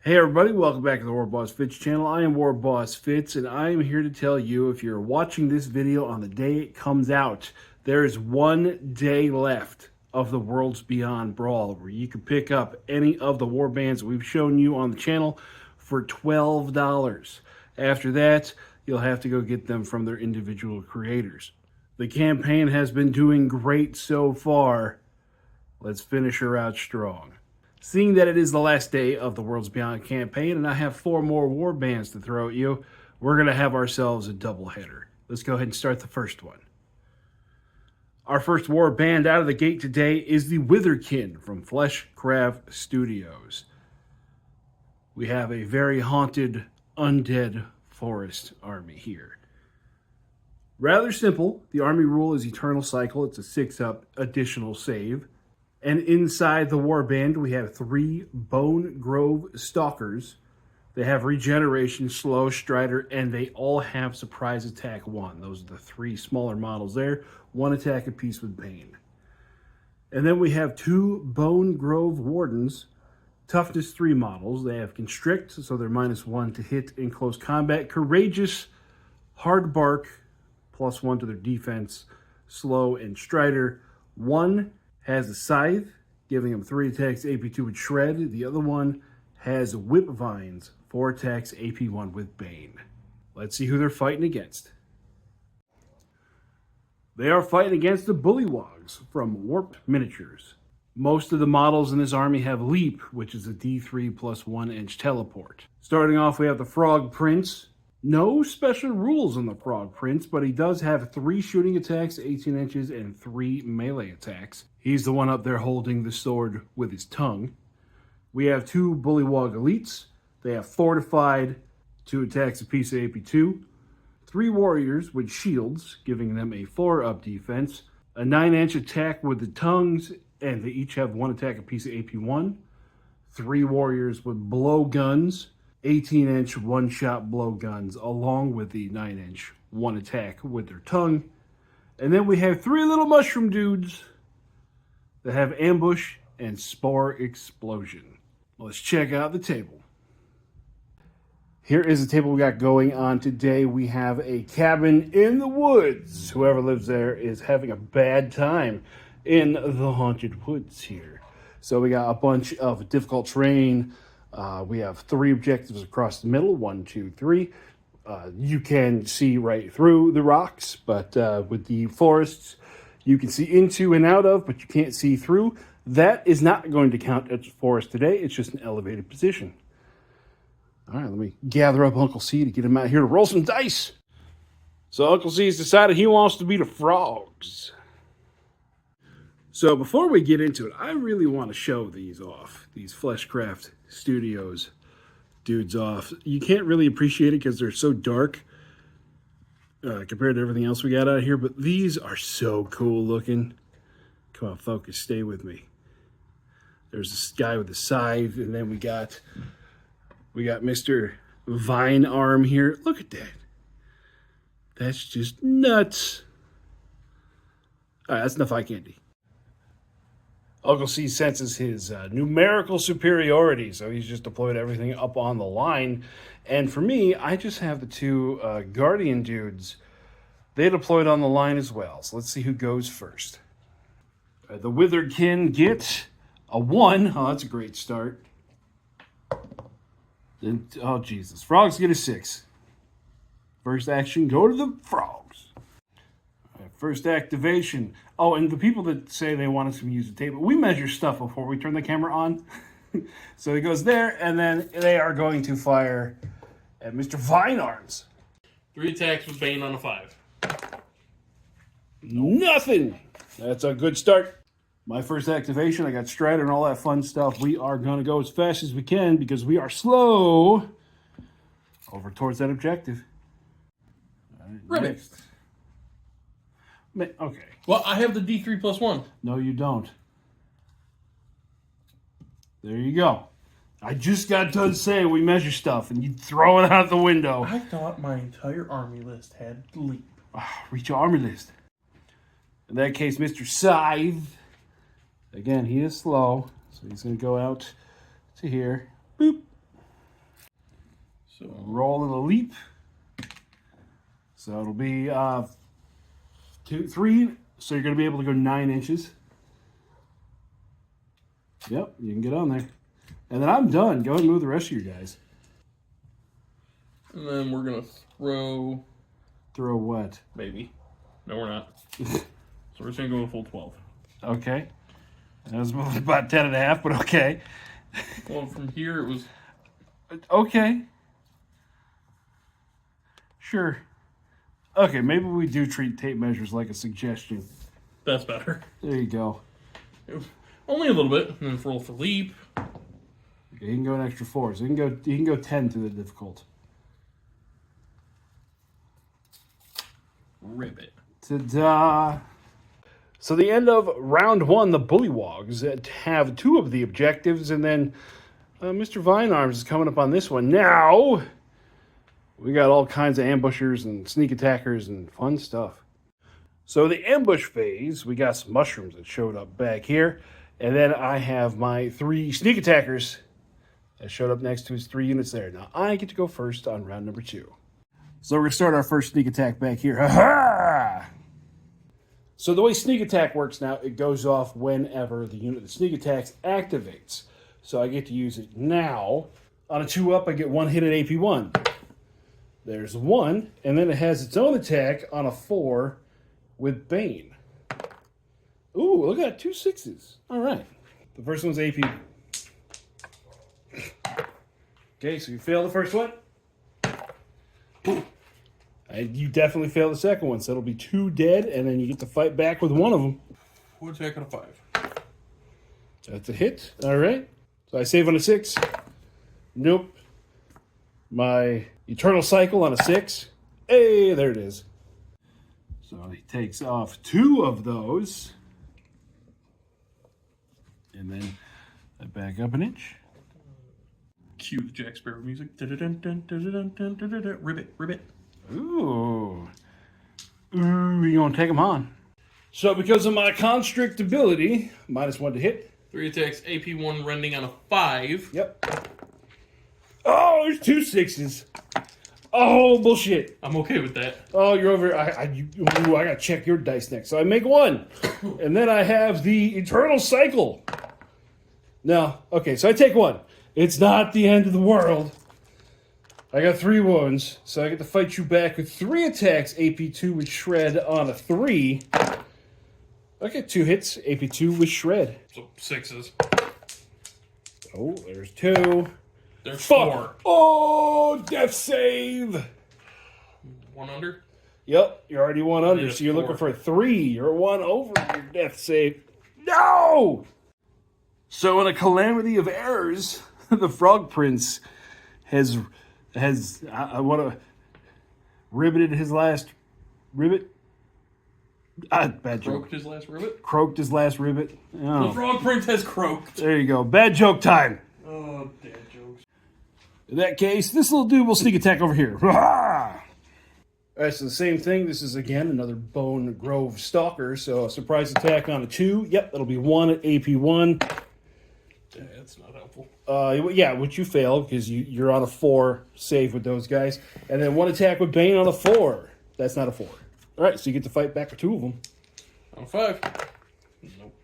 Hey everybody, welcome back to the warbossfitz channel. I am warbossfitz, and I am here to tell you, if you're watching this video on the day it comes out, there is 1 day left of the Worlds Beyond Brawl, where you can pick up any of the warbands we've shown you on the channel for $12. After that, you'll have to go get them from their individual creators. The campaign has been doing great so far. Let's finish her out strong. Seeing that it is the last day of the Worlds Beyond campaign, and I have 4 more war bands to throw at you, we're going to have ourselves a doubleheader. Let's go ahead and start the first one. Our first war band out of the gate today is the Witherkin from Fleshcraft Studios. We have a very haunted, undead forest army here. Rather simple. The army rule is Eternal Cycle. It's a 6-up additional save. And inside the warband, we have 3 Bone Grove Stalkers. They have Regeneration, Slow, Strider, and they all have Surprise Attack 1. Those are the 3 smaller models there. 1 attack apiece with Bane. And then we have 2 Bone Grove Wardens, Toughness 3 models. They have Constrict, so they're -1 to hit in close combat. Courageous, Hard Bark, +1 to their defense. Slow, and Strider. 1 has a Scythe, giving him 3 attacks, AP2 with Shred. The other one has Whip Vines, 4 attacks, AP1 with Bane. Let's see who they're fighting against. They are fighting against the Bullywogs from Warped Miniatures. Most of the models in this army have Leap, which is a D3 plus 1-inch teleport. Starting off, we have the Frog Prince. No special rules on the Frog Prince, but he does have 3 shooting attacks, 18 inches, and 3 melee attacks. He's the one up there holding the sword with his tongue. We have 2 Bullywog Elites. They have Fortified, 2 attacks apiece, AP2. 3 Warriors with Shields, giving them a 4-up defense. A 9-inch attack with the tongues, and they each have 1 attack apiece, AP1. 3 Warriors with Blowguns, 18-inch one-shot blowguns, along with the 9-inch 1 attack with their tongue. And then we have 3 little mushroom dudes that have Ambush and Spore Explosion. Let's check out the table. Here is the table we got going on today. We have a cabin in the woods. Whoever lives there is having a bad time in the haunted woods here. So we got a bunch of difficult terrain. We have 3 objectives across the middle, 1, 2, 3. You can see right through the rocks, but with the forests, you can see into and out of, but you can't see through. That is not going to count as forest today. It's just an elevated position. All right, let me gather up Uncle C to get him out here to roll some dice. So Uncle C has decided he wants to be the frogs. So before we get into it, I really want to show these off, these Fleshcraft Studios dudes off. You can't really appreciate it because they're so dark compared to everything else we got out here, but these are so cool looking. Come on, focus, stay with me. There's this guy with the scythe, and then we got Mr. Vine Arm here. Look at that. That's just nuts. All right, that's enough eye candy. Uncle C senses his numerical superiority, so he's just deployed everything up on the line. And for me, I just have the 2 Guardian dudes. They deployed on the line as well. So let's see who goes first. The Witherkin get a 1. Oh, that's a great start. Then, oh, Jesus. Frogs get a 6. First action, go to the frogs. First activation. Oh, and the people that say they want us to use the table, we measure stuff before we turn the camera on. So it goes there, and then they are going to fire at Mr. Vinearms. 3 attacks with Bane on a 5. Nothing. That's a good start. My first activation, I got Strider and all that fun stuff. We are going to go as fast as we can because we are slow over towards that objective. All right, next. Okay. Well, I have the D3 plus 1. No, you don't. There you go. I just got done saying we measure stuff, and you throw it out the window. I thought my entire army list had Leap. Reach your army list. In that case, Mr. Scythe. Again, he is slow, so he's going to go out to here. Boop. So roll and a leap. So it'll be 2, 3. So you're going to be able to go 9 inches. Yep, you can get on there. And then I'm done. Go ahead and move the rest of you guys. And then we're going to throw... Throw what? Maybe. No, we're not. So we're just going to go a full 12. Okay. That was about 10 and a half, but okay. Well, from here it was... Okay. Sure. Okay, maybe we do treat tape measures like a suggestion. That's better. There you go. Only a little bit. And then roll for leap. Okay, you can go an extra 4. So you can go 10 to the difficult. Ribbit. Ta-da! So the end of round 1, the Bullywogs have 2 of the objectives, and then Mr. Vinearms is coming up on this one. Now, we got all kinds of ambushers and sneak attackers and fun stuff. So the ambush phase, we got some mushrooms that showed up back here, and then I have my 3 sneak attackers that showed up next to his 3 units there. Now, I get to go first on round number 2. So we're going to start our first sneak attack back here. Ha-ha! So the way sneak attack works now, it goes off whenever the unit that sneak attacks activates. So I get to use it now. On a 2-up, I get 1 hit at AP 1. There's 1, and then it has its own attack on a 4 with Bane. Ooh, look at that, 2 6s. All right. The first one's AP. Okay, so you fail the first one. And you definitely fail the second one, so it'll be 2 dead, and then you get to fight back with 1 of them. 1 attack on a 5. That's a hit. All right. So I save on a 6. Nope. My Eternal Cycle on a 6. Hey, there it is. So he takes off 2 of those. And then I back up an inch. Cue the Jack Sparrow music. Ribbit, ribbit. Ooh. Ooh, you gonna take them on. So because of my constrict ability, -1 to hit. 3 attacks, AP1 rending on a 5. Yep. Oh, there's 2 6s. Oh, bullshit. I'm okay with that. Oh, you're over. I gotta check your dice next. So I make 1. And then I have the Eternal Cycle. No. Okay, so I take 1. It's not the end of the world. I got 3 wounds, so I get to fight you back with 3 attacks, AP2 with Shred on a 3. I get 2 hits, AP2 with Shred. So 6s. Oh, there's 2. There's Fuck. 4. Oh, death save. 1 under? Yep, you're already 1 under, Yeah, so you're 4. looking for a 3. You're 1 over your death save. No! So in a calamity of errors, the Frog Prince has ribbited his last ribbit. Bad joke. Croaked his last ribbit? Croaked his last ribbit. Oh. The Frog Prince has croaked. There you go. Bad joke time. Oh, dad jokes. In that case, this little dude will sneak attack over here. Alright, so the same thing. This is, again, another Bone Grove Stalker. So a surprise attack on a 2. Yep, that'll be 1 at AP1. Yeah, that's not helpful. Yeah, which you fail because you're on a 4 save with those guys. And then 1 attack with Bane on a 4. That's not a 4. Alright, so you get to fight back with 2 of them. On a 5. Nope.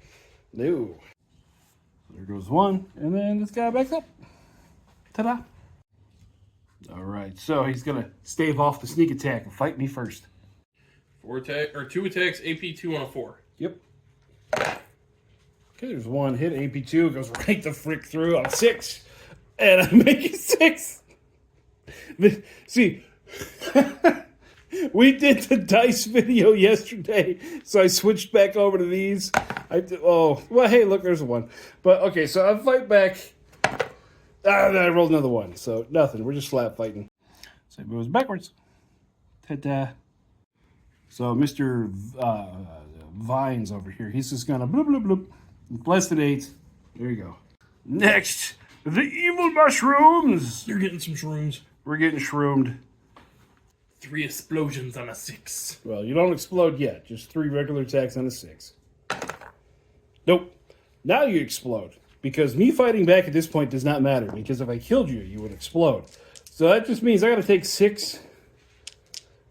No. There goes 1. And then this guy backs up. Ta-da. Alright, so he's going to stave off the sneak attack and fight me first. 2 attacks, AP2 on a 4. Yep. Okay, there's 1 hit. AP2 goes right the frick through on 6. And I make it 6. See, we did the dice video yesterday, so I switched back over to these. Well, hey, look, there's a 1. But, okay, so I fight back. I rolled another 1, so nothing. We're just flat fighting. So it moves backwards. Ta-da. So Mr. Vines over here, he's just gonna bloop, bloop, bloop. Blessed at 8. There you go. Next, the evil mushrooms. You're getting some shrooms. We're getting shroomed. 3 explosions on a 6. Well, you don't explode yet. Just 3 regular attacks on a 6. Nope. Now you explode. Because me fighting back at this point does not matter. Because if I killed you, you would explode. So that just means I got to take six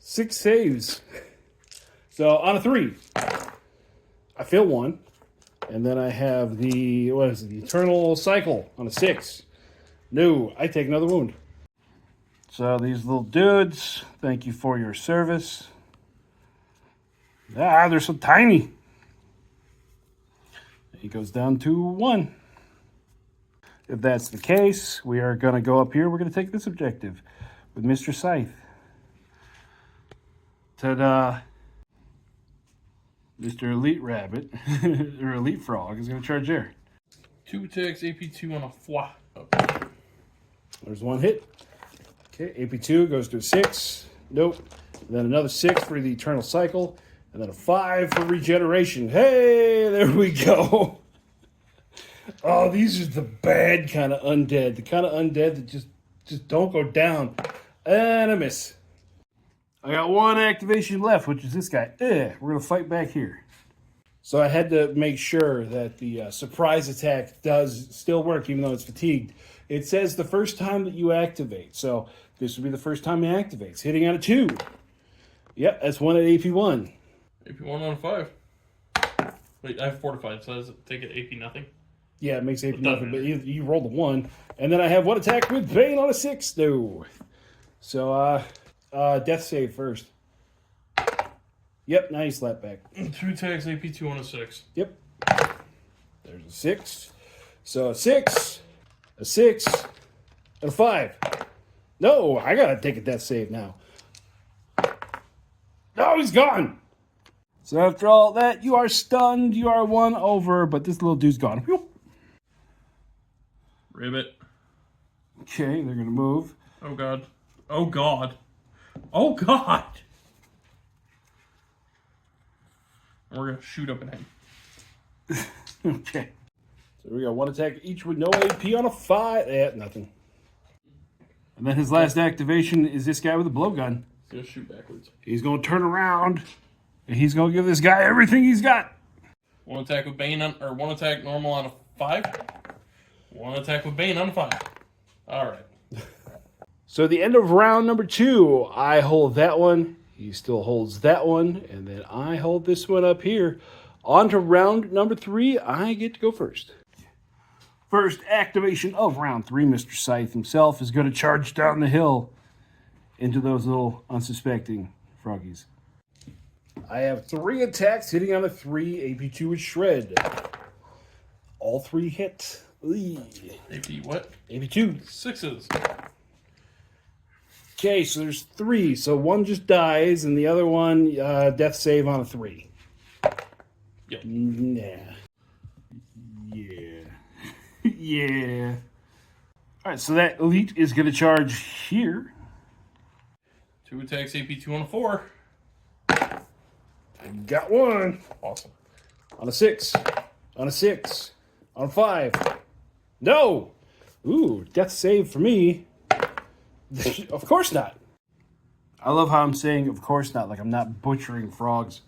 saves. So on a 3, I fail 1. And then I have the, what is it, the Eternal Cycle on a 6. No, I take another wound. So these little dudes, thank you for your service. Ah, they're so tiny. He goes down to 1. If that's the case, we are going to go up here. We're going to take this objective with Mr. Scythe. Ta-da. Mr. Elite Rabbit, or Elite Frog, is going to charge there. 2 attacks, AP2 on a foie. Okay. There's 1 hit. Okay, AP2 goes to a 6. Nope. And then another 6 for the Eternal Cycle. And then a 5 for regeneration. Hey, there we go. Oh, these are the bad kind of undead. The kind of undead that just don't go down. And a miss. I got 1 activation left, which is this guy. We're going to fight back here. So I had to make sure that the surprise attack does still work, even though it's fatigued. It says the first time that you activate. So this will be the first time he activates. Hitting on a 2. Yep, that's 1 at AP1. AP1 on a 5. Wait, I have fortified, so does it take it AP nothing? Yeah, it makes AP nothing, but you rolled a 1. And then I have 1 attack with Bane on a 6. No. So, death save first. Yep, now you slap back. 2 attacks, AP2 on a 6. Yep. There's a 6. So a 6, a 6, and a 5. No, I gotta take a death save now. No, he's gone. So after all that, you are stunned. You are 1 over, but this little dude's gone. Whew. Ribbit. Okay, they're gonna move. Oh god. Oh god. Oh god. And we're gonna shoot up at him. Okay. So we got 1 attack each with no AP on a 5. Nothing. And then his last activation is this guy with a blowgun. He's gonna shoot backwards. He's gonna turn around and he's gonna give this guy everything he's got. 1 attack with Bane on, or 1 attack normal on a 5. 1 attack with Bane on a 5. Alright. So at the end of round number 2, I hold that one. He still holds that one. And then I hold this one up here. On to round number 3. I get to go first. First activation of round 3. Mr. Scythe himself is going to charge down the hill into those little unsuspecting froggies. I have 3 attacks hitting on a 3. AP2 is shred. All 3 hit. AP what? AP2. 6s. Okay, so there's 3. So 1 just dies, and the other one, death save on a 3. Yep. Nah. Yeah. Yeah. All right, so that elite is going to charge here. 2 attacks, AP2 on a 4. I got 1. Awesome. On a 6. On a 6. On a 5. No! Ooh, death save for me. Of course not. I love how I'm saying of course not, like I'm not butchering frogs.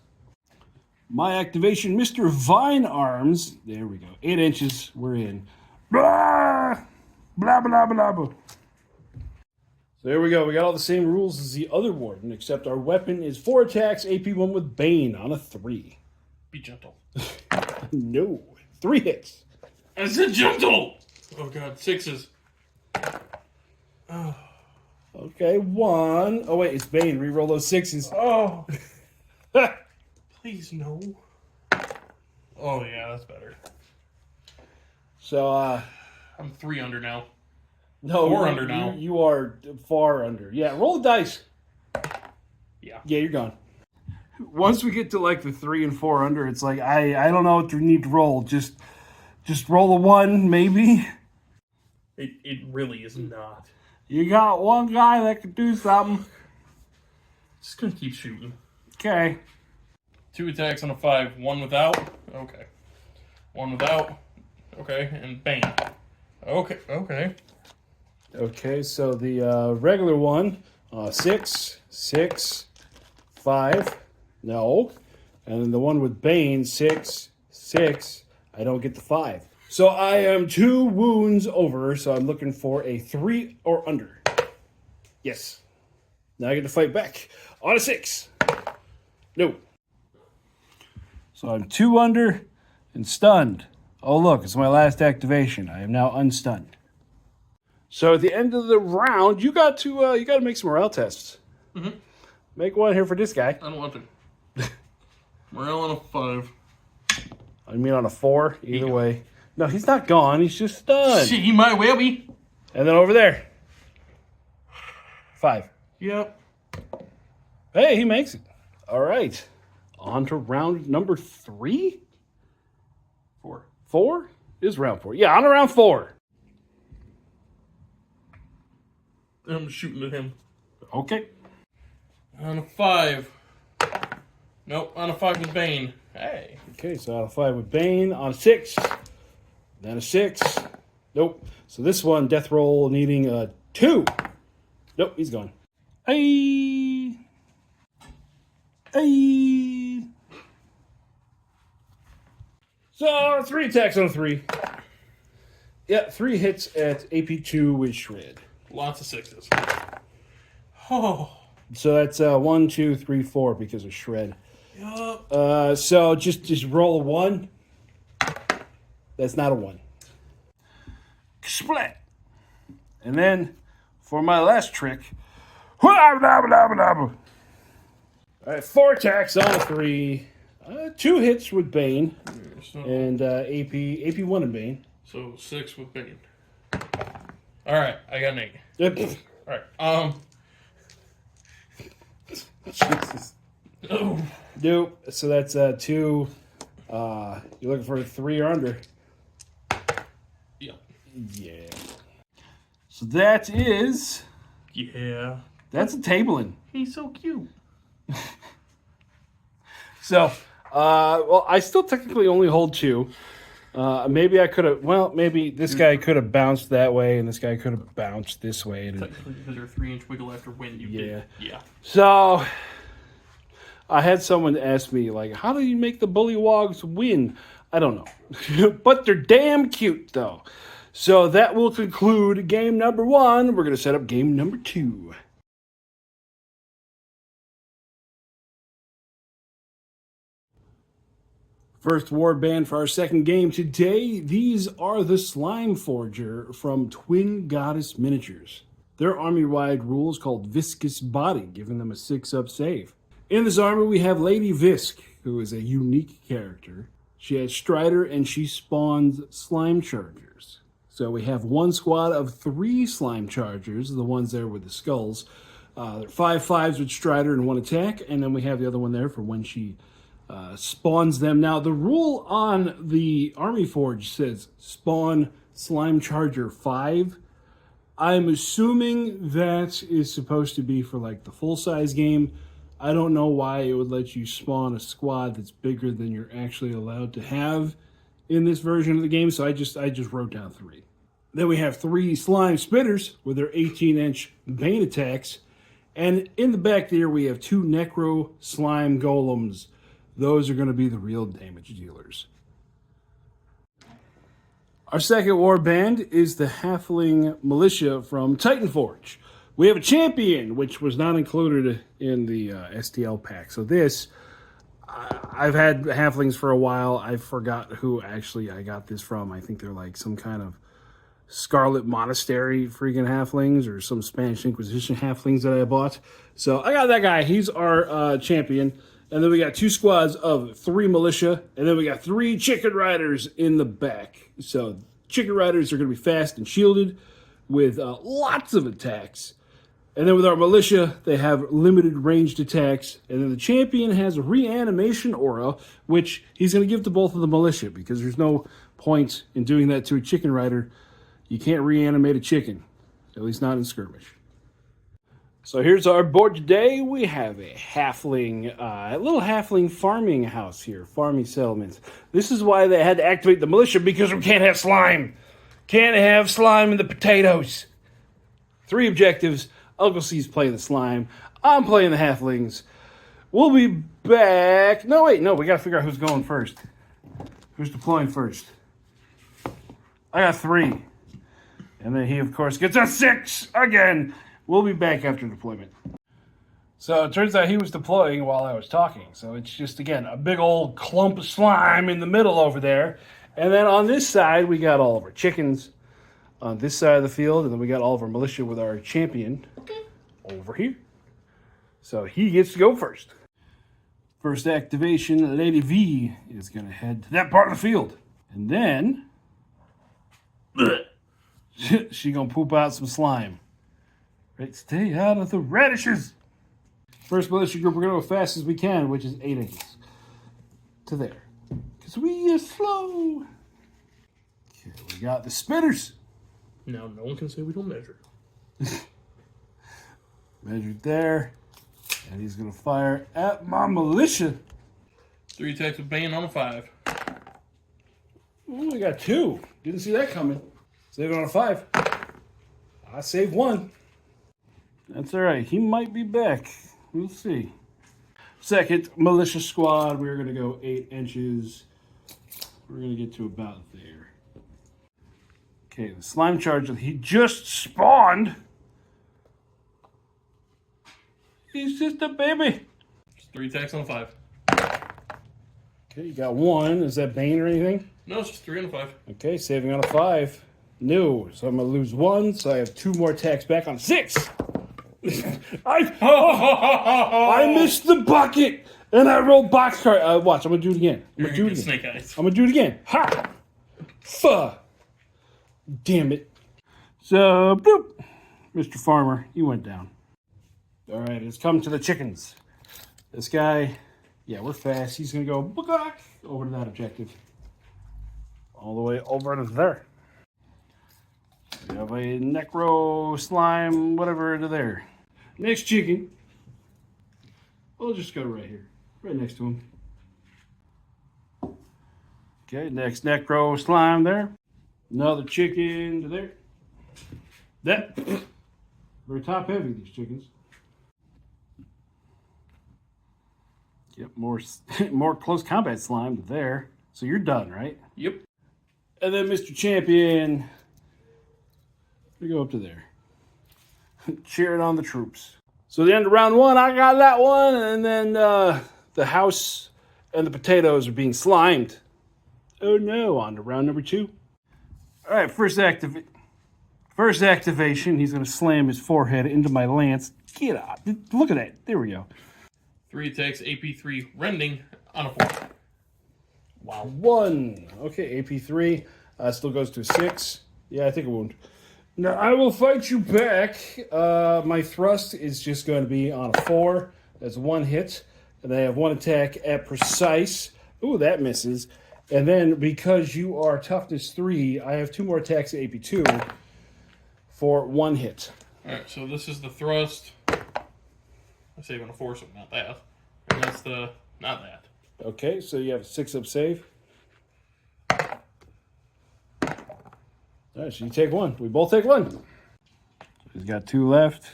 My activation, Mr. Vine Arms. There we go. 8 inches. We're in. Blah! Blah, blah, blah, blah. So there we go. We got all the same rules as the other warden, except our weapon is 4 attacks, AP1 with Bane on a 3. Be gentle. No. 3 hits. I said gentle! Oh god, 6s. Oh. Okay, 1. Oh wait, it's Bane. Reroll those 6s. Oh. Please no. Oh yeah, that's better. So, I'm 3 under now. no. 4 under now. You are far under. Yeah, roll the dice. Yeah. Yeah, you're gone. Once we get to like the 3 and 4 under, it's like, I don't know what you need to roll. Just roll a 1, maybe. It really is not. You got 1 guy that can do something. Just gonna keep shooting. Okay. 2 attacks on a 5. 1 without. Okay. 1 without. Okay. And bang. Okay. Okay. Okay, so the regular one, 6, 6, 5. No. And then the one with Bane, 6, 6. I don't get the 5. So I am 2 wounds over, so I'm looking for a 3 or under. Yes. Now I get to fight back. On a 6. No. So I'm 2 under and stunned. Oh, look, it's my last activation. I am now unstunned. So at the end of the round, you got to make some morale tests. Mm-hmm. Make one here for this guy. I don't want to. Morale on a 5. I mean on a 4, either way. No, he's not gone. He's just stunned. Shit, he might well be. And then over there. 5. Yep. Hey, he makes it. All right. On to round number 3? 4. 4? Is round 4. Yeah, on to round 4. I'm shooting at him. Okay. On a 5. Nope, on a 5 with Bane. Hey. Okay, so on a 5 with Bane. On a 6. Then a 6. Nope. So this one, death roll needing a 2. Nope, he's gone. Hey. Hey. So 3 attacks on a 3. Yeah, 3 hits at AP2 with Shred. Lots of 6s. Oh. So that's 1, 2, 3, 4 because of Shred. Yup. So just roll a 1. That's not a 1. Split. And then for my last trick. All right, 4 attacks on a 3. 2 hits with Bane. So, And AP 1 in Bane. so 6 with Bane. Alright, I got an 8. Yep. Alright, Jesus. Oh. Nope. So that's 2. You're looking for a 3 or under. Yeah. Yeah. So that is... Yeah. That's a tabling. He's so cute. So, well, I still technically only hold 2. Maybe I could have... Well, maybe this guy could have bounced that way, and this guy could have bounced this way. And, Technically, because you're a 3-inch wiggle after win, you did. Yeah. so, I had someone ask me, like, how do you make the bullywogs win? I don't know. But they're damn cute, though. So that will conclude game number 1. We're going to set up game number 2. First warband for our second game today. These are the Slime Forger from Twin Goddess Miniatures. Their army-wide rule is called Viscous Body, giving them a 6-up save. In this army, we have Lady Visk, who is a unique character. She has Strider, and she spawns Slime Chargers. So we have one squad of 3 Slime Chargers, the ones there with the skulls. They're 5/5s with Strider and 1 attack, and then we have the other one there for when she spawns them. Now, the rule on the Army Forge says spawn Slime Charger 5. I'm assuming that is supposed to be for like the full-size game. I don't know why it would let you spawn a squad that's bigger than you're actually allowed to have in this version of the game, so I just wrote down 3. Then we have 3 Slime Spitters with their 18-inch Bane attacks, and in the back there we have 2 Necro Slime Golems. Those are going to be the real damage dealers. Our second warband is the Halfling Militia from Titanforge. We have a champion, which was not included in the STL pack. So this, I've had halflings for a while. I forgot who actually I got this from. I think they're like some kind of Scarlet Monastery freaking halflings or some Spanish Inquisition halflings that I bought. So I got that guy. He's our champion. And then we got 2 squads of 3 militia. And then we got 3 chicken riders in the back. So chicken riders are going to be fast and shielded with lots of attacks. And then with our militia, they have limited ranged attacks. And then the champion has a reanimation aura, which he's going to give to both of the militia, because there's no point in doing that to a chicken rider. You can't reanimate a chicken, at least not in skirmish. So here's our board today. We have a halfling, a little halfling farming house here, farming settlements. This is why they had to activate the militia, because we can't have slime. Can't have slime in the potatoes. 3 objectives. Uncle C's playing the slime. I'm playing the halflings. We'll be back. No, wait, no, we got to figure out who's going first. Who's deploying first? I got 3. And then he, of course, gets a 6 again. We'll be back after deployment. So it turns out he was deploying while I was talking. So it's just, again, a big old clump of slime in the middle over there. And then on this side, we got all of our chickens on this side of the field. And then we got all of our militia with our champion over here. So he gets to go first. First activation, Lady V is going to head to that part of the field. And then she going to poop out some slime. Right, stay out of the radishes. First militia group, we're going to go as fast as we can, which is 8 inches. To there. Because we are slow. Here we got the spitters. Now, no one can say we don't measure. Measured there. And he's going to fire at my militia. 3 attacks with Bane on a 5. Oh, we got 2. Didn't see that coming. Save it on a 5. I saved 1. That's all right. He might be back. We'll see. Second militia squad, we're going to go 8 inches. We're going to get to about there. Okay, the slime charge that he just spawned. He's just a baby. Just 3 attacks on a 5. Okay, you got 1. Is that Bane or anything? No, it's just 3 on a 5. Okay, saving on a 5. No, so I'm going to lose 1, so I have 2 more attacks back on 6. I missed the bucket, and I rolled boxcar. Watch, I'm gonna do it again. I'm gonna do it again. Snake eyes. I'm gonna do it again. Ha! Fuh! Damn it! So, bloop, Mr. Farmer, you went down. All right, it's come to the chickens. This guy, yeah, we're fast. He's gonna go over to that objective, all the way over to there. We have a necro slime, whatever, to there. Next chicken. We'll just go right here, right next to him. Okay, next necro slime there. Another chicken to there. That. They're top heavy, these chickens. Yep, more close combat slime to there. So you're done, right? Yep. And then Mr. Champion. We go up to there. Cheering on the troops. So the end of round 1, I got that one. And then the house and the potatoes are being slimed. Oh no, on to round number 2. All right, first activation. He's going to slam his forehead into my lance. Get out. Look at that. There we go. 3 attacks, AP3 rending on a 4. Wow. 1. Okay, AP3 still goes to 6. Yeah, I think it won't. Now, I will fight you back. My thrust is just going to be on a 4. That's 1 hit. And I have 1 attack at precise. Ooh, that misses. And then, because you are toughness 3, I have 2 more attacks at AP2 for 1 hit. Alright, so this is the thrust. I save on a 4, so not that. And that's the, not that. Okay, so you have a 6-up save. All right, so you take 1. We both take 1. So he's got 2 left.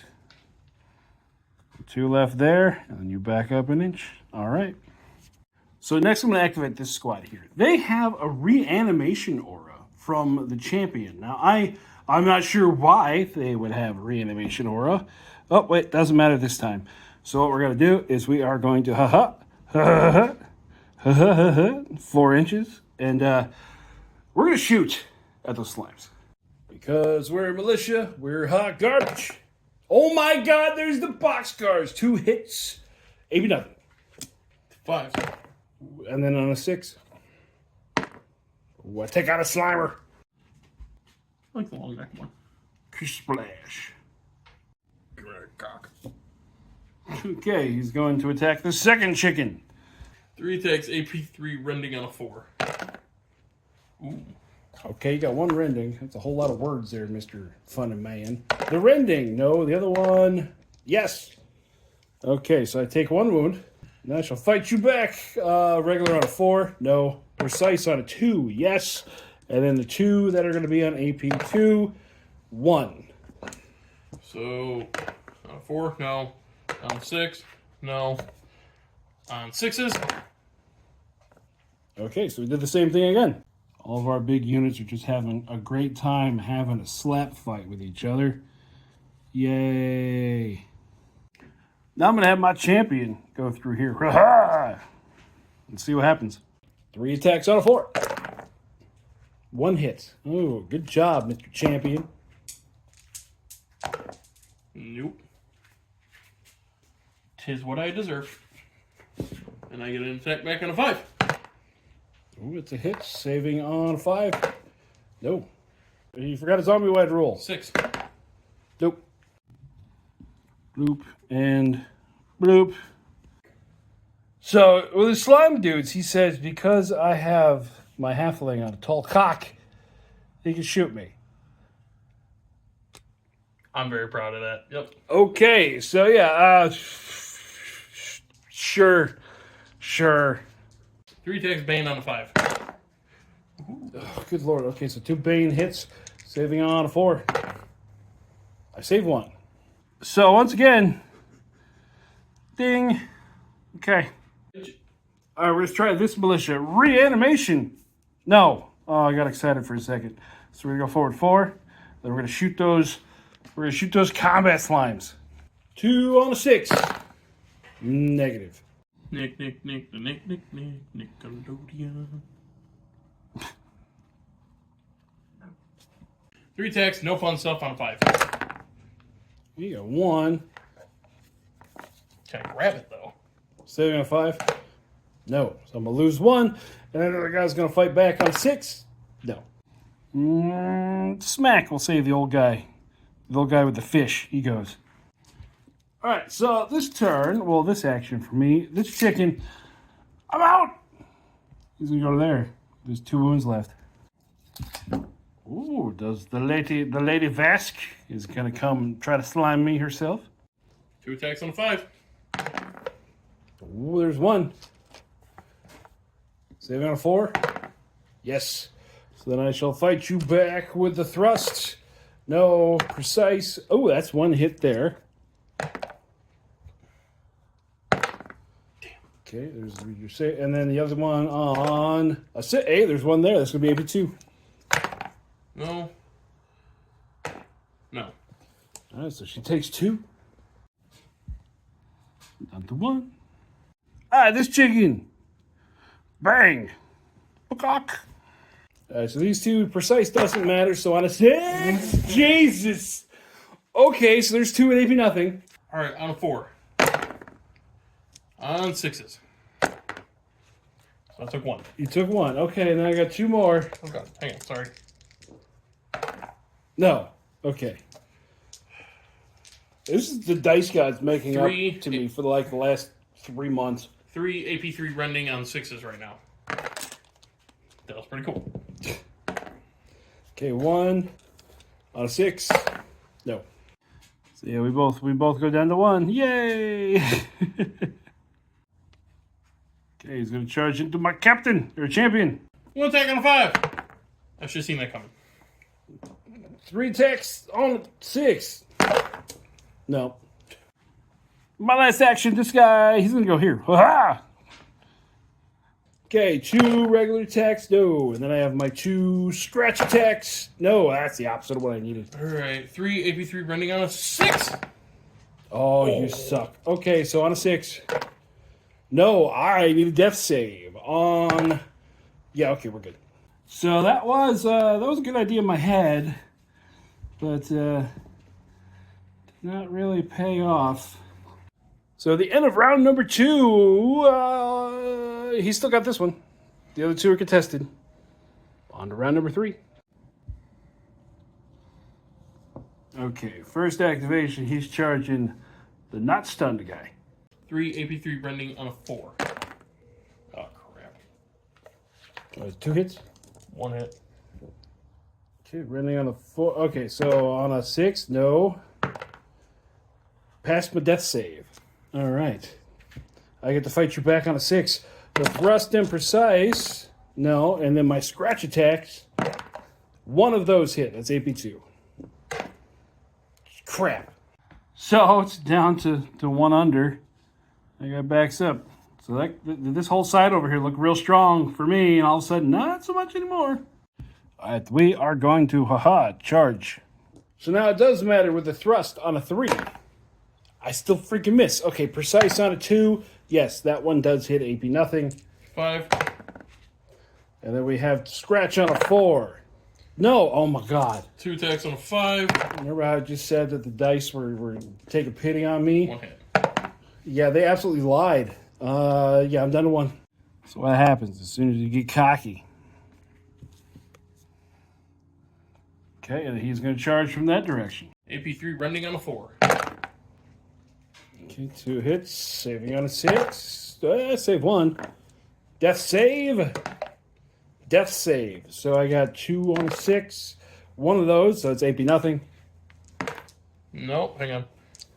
2 left there, and then you back up an inch. All right. So next I'm going to activate this squad here. They have a reanimation aura from the champion. Now, I'm not sure why they would have a reanimation aura. Oh, wait, doesn't matter this time. So what we're going to do is we are going to 4 inches, and we're going to shoot at those slimes. Because we're a militia, we're hot garbage. Oh my god, there's the boxcars. 2 hits. Maybe nothing. 5. And then on a 6. Ooh, I take out a slimer. I like the long neck one. Splash. Give it a cock. Okay, he's going to attack the second chicken. 3 attacks, AP3 rending on a 4. Ooh. Okay, you got 1 rending. That's a whole lot of words there, Mr. Funny Man. The rending. No, the other one. Yes. Okay, so I take 1 wound. And I shall fight you back. Regular on a 4. No. Precise on a 2. Yes. And then the 2 that are going to be on AP2. 1. So, on a 4, no. On a 6, no. On 6s. Okay, so we did the same thing again. All of our big units are just having a great time having a slap fight with each other. Yay. Now I'm going to have my champion go through here. Ha-ha! Let's see what happens. 3 attacks on a 4. 1 hit. Oh, good job, Mr. Champion. Nope. 'Tis what I deserve. And I get an attack back on a 5. Ooh, it's a hit. Saving on a 5. No. He forgot his zombie-wide roll. 6. Nope. Bloop and bloop. So, with the slime dudes, he says, because I have my halfling on a tall cock, he can shoot me. I'm very proud of that. Yep. Okay, so yeah, sure. 3 attacks, Bane on a 5. Oh, good lord. Okay, so 2 Bane hits, saving on a 4. I saved 1. So once again, ding. Okay. All right, we're gonna try this militia reanimation. No. Oh, I got excited for a second. So we're gonna go forward 4. Then we're gonna shoot those. We're gonna shoot those combat slimes. 2 on a 6. Negative. Nick, Nickelodeon. 3 attacks, no fun stuff on a 5. You got 1. Can I grab it though? Saving on a 5. No. So I'm gonna lose 1, and then the other guy's gonna fight back on a 6. No. Smack. We'll save the old guy. The old guy with the fish. He goes. All right, so this turn, well, this action for me, this chicken, I'm out. He's gonna go to there. There's 2 wounds left. Ooh, does the lady Vask is gonna come try to slime me herself? 2 attacks on a 5. Ooh, there's 1. Saving on a 4. Yes. So then I shall fight you back with the thrust. No, precise. Oh, that's 1 hit there. Okay, there's your say, and then the other one on a sit. Hey, there's 1 there. That's gonna be AP2. No. All right, so she takes 2. Down to 1. Ah, this chicken. Bang. Cock. All right, so these 2 precise doesn't matter. So on a 6, Jesus. Okay, so there's 2 at AP nothing. All right, on a 4. On 6s. So I took 1. You took 1. Okay, and then I got 2 more. Oh god, hang on, sorry. No. Okay. This is the dice gods making 3 up to me for like the last 3 months. 3 AP3 rending on 6s right now. That was pretty cool. Okay, 1 on a 6. No. So yeah, we both go down to 1. Yay! Okay, he's gonna charge into my captain or champion. 1 attack on a 5. I should have seen that coming. 3 attacks on 6. No. My last action, this guy, he's gonna go here. Ha-ha! Okay, 2 regular attacks, no. And then I have my 2 scratch attacks. No, that's the opposite of what I needed. Alright, 3 AP3 rending on a 6. Oh, you suck. Okay, so on a 6. No, I need a death save on... Yeah, okay, we're good. So that was a good idea in my head, but did not really pay off. So at the end of round number 2, he still got this one. The other 2 are contested. On to round number 3. Okay, first activation, he's charging the not stunned guy. 3 AP3 rending on a 4. Oh, crap. 2 hits? 1 hit. Okay, rending on a 4. Okay, so on a 6, no. Passed my death save. All right. I get to fight you back on a 6. The thrust and precise, no. And then my scratch attacks, 1 of those hit. That's AP2. Crap. So it's down to 1 under. I got backs up. So this whole side over here looked real strong for me, and all of a sudden, not so much anymore. All right, we are going to, charge. So now it does matter with the thrust on a 3. I still freaking miss. Okay, precise on a 2. Yes, that one does hit AP nothing. 5. And then we have scratch on a 4. No, oh my god. 2 attacks on a 5. Remember how I just said that the dice were taking pity on me? 1 hit. Yeah, they absolutely lied. Yeah, I'm done to 1. So what happens as soon as you get cocky? Okay, and he's going to charge from that direction. AP3 rending on a 4. Okay, 2 hits, saving on a 6. Save 1. Death save. Death save. So I got 2 on a 6. 1 of those, so it's AP nothing. Nope, hang on.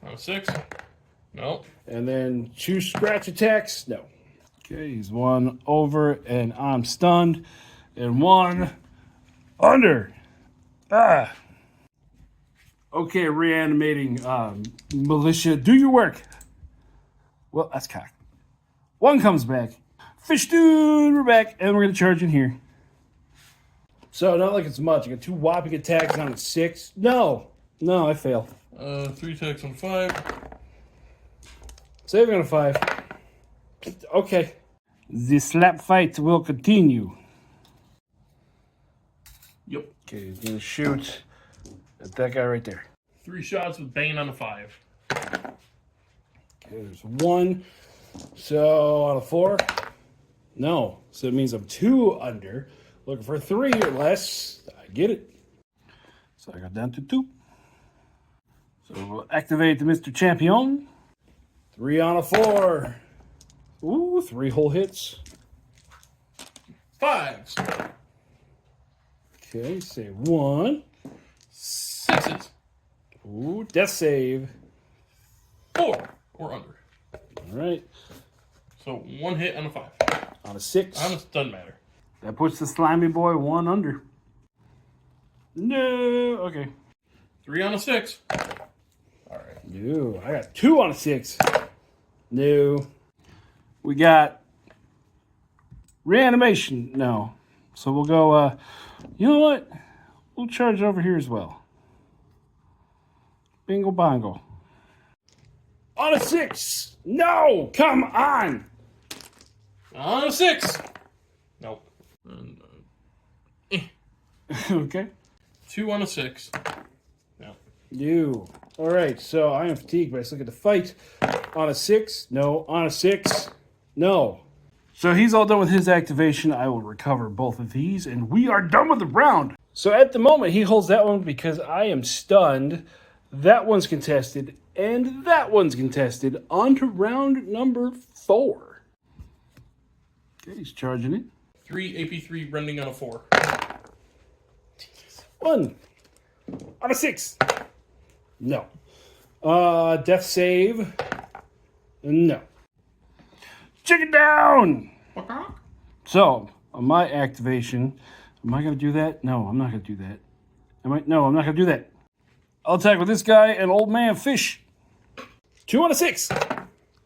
On a 6. Nope. And then 2 scratch attacks. No. Okay, he's 1 over, and I'm stunned. And 1 under. Ah. Okay, reanimating militia. Do your work. Well, that's cocked. 1 comes back. Fish dude, we're back, and we're going to charge in here. So, not like it's much. I got 2 whopping attacks on a 6. No, I fail. 3 attacks on 5. Saving on a 5. Okay. The slap fight will continue. Yep. Okay, he's going to shoot at that guy right there. 3 shots with Bane on a 5. Okay, there's 1. So, on a 4. No. So, it means I'm 2 under. Looking for 3 or less. I get it. So, I got down to 2. So, we'll activate the Mr. Champion. 3 on a 4. Ooh, 3 whole hits. 5s. Okay, save 1. 6s. Ooh, death save. 4 or under. All right. So 1 hit on a 5. On a 6. On a doesn't matter. That puts the slimy boy 1 under. No. Okay. 3 on a 6. All right. No. I got 2 on a 6. No. We got reanimation. No. So we'll go, you know what? We'll charge over here as well. Bingo bongo. On a 6. No. Come on. On a 6. Nope. And, Okay. 2 on a 6. No. You. All right, so I am fatigued, but I still get to fight. On a 6, no. On a 6, no. So he's all done with his activation. I will recover both of these, and we are done with the round. So at the moment, he holds that one because I am stunned. That one's contested, and that one's contested. On to round number 4. Okay, he's charging it. 3 AP3 rending on a 4. 1. On a 6. No. Death save. No. Chicken down! So, on my activation, am I going to do that? No, I'm not going to do that. No, I'm not going to do that. I'll attack with this guy and old man fish. 2 on a 6.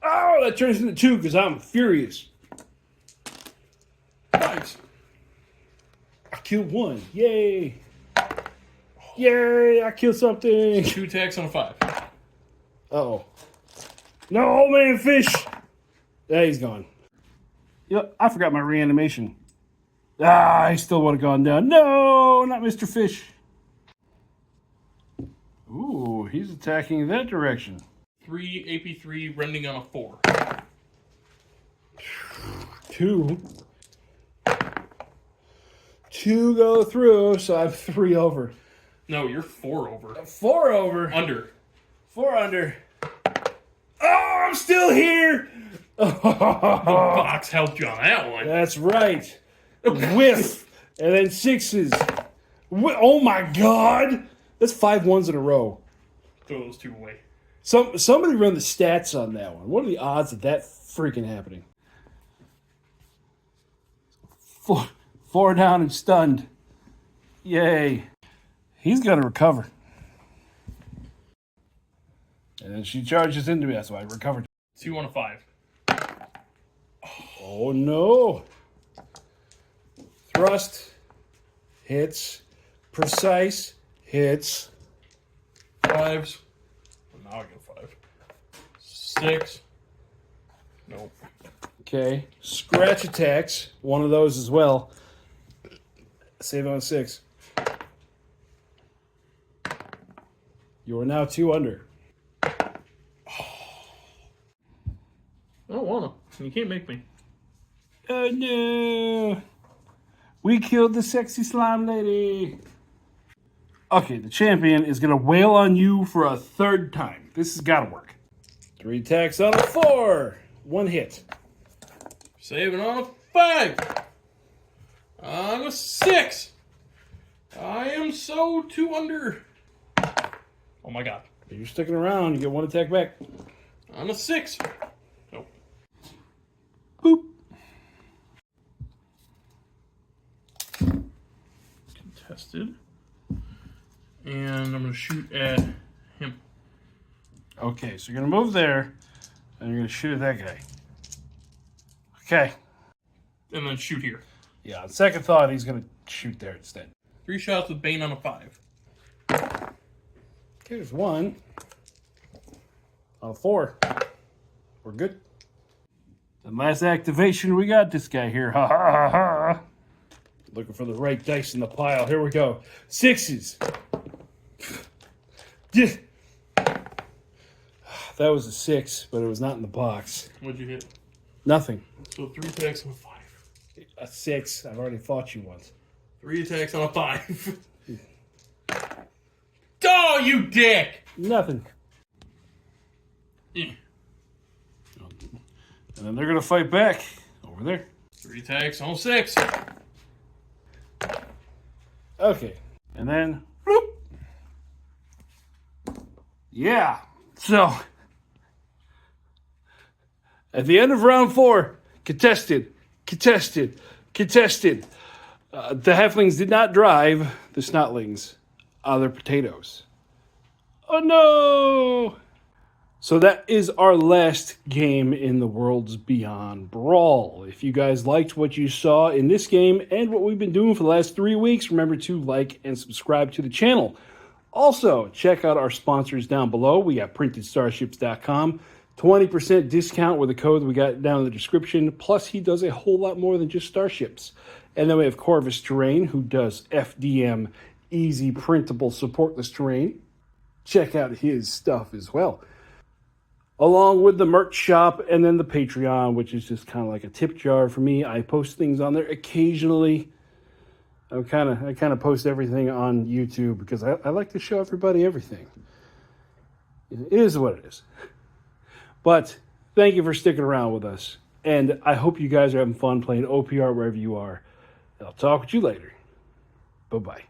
Oh, that turns into 2 because I'm furious. 5s. I killed 1. Yay. Yay, I killed something. 2 attacks on a 5. Uh-oh. No, old man fish. Yeah, he's gone. Yep, I forgot my reanimation. I still would have gone down. No, not Mr. Fish. Ooh, he's attacking that direction. 3 AP3 rending on a 4. 2. 2 go through, so I'm 3 over. No, you're 4 over. 4 over. Under. 4 under. Oh, I'm still here. The box helped you on that one. That's right. Whiff. And then 6s. Oh my God. That's 5 1s in a row. Throw those 2 away. Somebody run the stats on that one. What are the odds of that freaking happening? 4 down and stunned. Yay. He's got to recover. And then she charges into me. That's why I recovered. 2 on a 5. Oh, no. Thrust. Hits. Precise. Hits. 5s. Now I get 5. 6. Nope. Okay. Scratch attacks. One of those as well. Save on 6. You are now 2 under. I don't want to. You can't make me. Oh no! We killed the sexy slime lady. Okay, the champion is going to wail on you for a 3rd time. This has got to work. 3 attacks on a 4. 1 hit. Saving on a 5. On a 6. I am so 2 under. Oh my god. If you're sticking around, you get 1 attack back. On a 6. Nope. Boop. Contested. And I'm going to shoot at him. Okay, so you're going to move there, and you're going to shoot at that guy. Okay. And then shoot here. Yeah, on second thought, he's going to shoot there instead. 3 shots with Bane on a 5. Okay, there's 1. On a 4. We're good. The last activation, we got this guy here. Ha ha ha ha. Looking for the right dice in the pile. Here we go. 6s. Yeah. That was a 6, but it was not in the box. What'd you hit? Nothing. So 3 attacks on a 5. A 6. I've already fought you once. 3 attacks on a 5. Oh, you dick! Nothing. Yeah. And then they're going to fight back over there. 3 attacks on a 6. Okay. And then, bloop. Yeah. So, at the end of round 4, contested. The halflings did not drive the snotlings on their potatoes. Oh no! So that is our last game in the Worlds Beyond Brawl. If you guys liked what you saw in this game and what we've been doing for the last 3 weeks, remember to like and subscribe to the channel. Also, check out our sponsors down below. We got PrintedStarships.com. 20% discount with the code we got down in the description. Plus, he does a whole lot more than just starships. And then we have Corvus Terrain, who does FDM, easy printable supportless terrain. Check out his stuff as well. Along with the merch shop and then the Patreon, which is just kind of like a tip jar for me. I post things on there occasionally. I kind of post everything on YouTube because I like to show everybody everything. It is what it is. But thank you for sticking around with us. And I hope you guys are having fun playing OPR wherever you are. I'll talk with you later. Bye-bye.